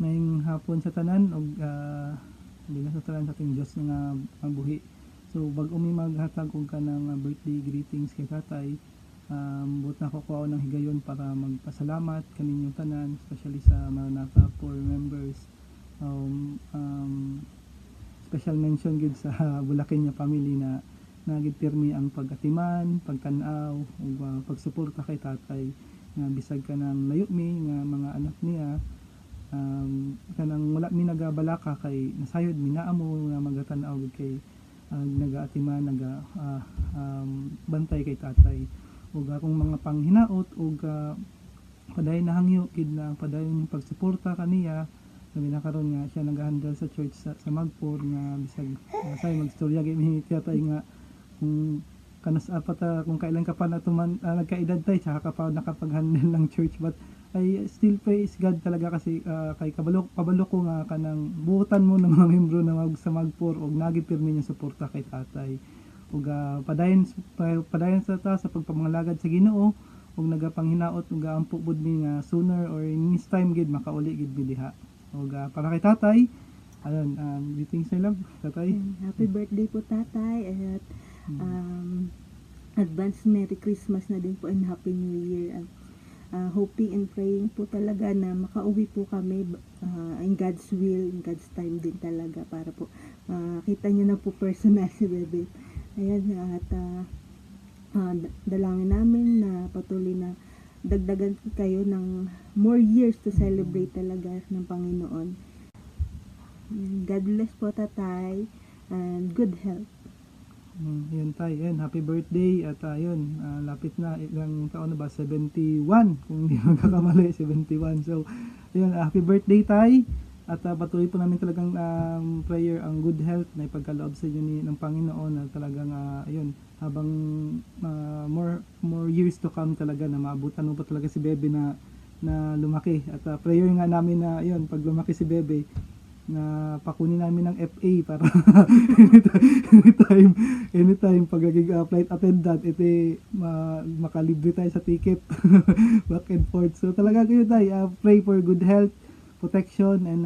Maying hapon sa tanan og dili sa tanan sa ating Dios nga mabuhi. So bag-o mi maghatag og kanang birthday greetings kay tatay, buot na ko kuha ng higayon para magpasalamat kaninyong tanan, especially sa Maranatha Poor members. Special mention gid sa Bulacan niya family na nagid pirmi ang pag-atiman, pagtan-aw ug pagsuporta kay tatay nga bisag kanang layo mi nga mga anak niya, kanang wala mi nagabalaka kay nasayod mi naa mo nga magatan-aw kay nagaatiman bantay kay tatay ug akong mga panghinaot ug padayon nahangyo kid na padayon pagsuporta kaniya sabi na karon nga siya nag-handle sa church sa Magpor nga bisag say magstorya gyud mi tatay nga kung kanas apata kung kailan ka pa natuman nagkaedad tay tsaka ka pa nakapag-handle ng church, but I still praise God talaga kasi kay kabalo ko nga kanang buutan mo ng mga membro na sa Magpor og nagipirmi niya suporta kay tatay ug padayon sa ta sa pagpamangalagad sa Ginoo ug nagapanghinaot ug ampo pud mi nga sooner or in this time gid makauli gid mi diha ug para kay tatay ayun greetings I love tatay. Happy birthday po tatay at advance Merry Christmas na din po and Happy New Year. Hoping and praying po talaga na makauwi po kami in God's will, in God's time din talaga para po kita nyo na po personal si Bebe. Ayan, at dalangin namin na patuloy na dagdagan kayo ng more years to celebrate talaga ng Panginoon. God bless po tatay and good health. Yun tay, yun, happy birthday at yun, lapit na ilang taon na ba, 71 kung hindi magkakamali, 71. So yun, happy birthday tay at patuloy po namin talagang prayer ang good health na ipagkaloob sa inyo ng Panginoon na talagang yun, habang more years to come talaga na maabutan mo pa talaga si Bebe na lumaki at prayer nga namin na yun, pag lumaki si Bebe na pakunin namin ng FA para anytime pag naging flight attendant ito makalibre tayo sa ticket back and forth. So talaga kayo tayo pray for good health, protection and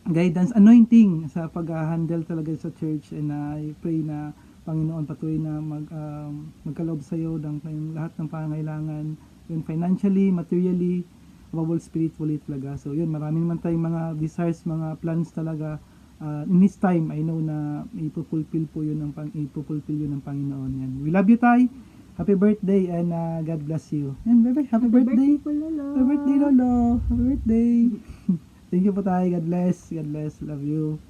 guidance, anointing sa pag-handle talaga sa church, and I pray na Panginoon patuloy na magkaloob sa iyo ng lahat ng pangangailangan, yun, financially, materially, above spiritually talaga. So yun, marami naman tayong mga desires, mga plans talaga. In His time, I know na ipupulfill yun ng Panginoon. Yan. We love you, Tay. Happy birthday and God bless you. And bye-bye. Happy birthday. po, Lolo. Happy birthday, Lolo. Happy birthday. Thank you po, Tay. God bless. God bless. Love you.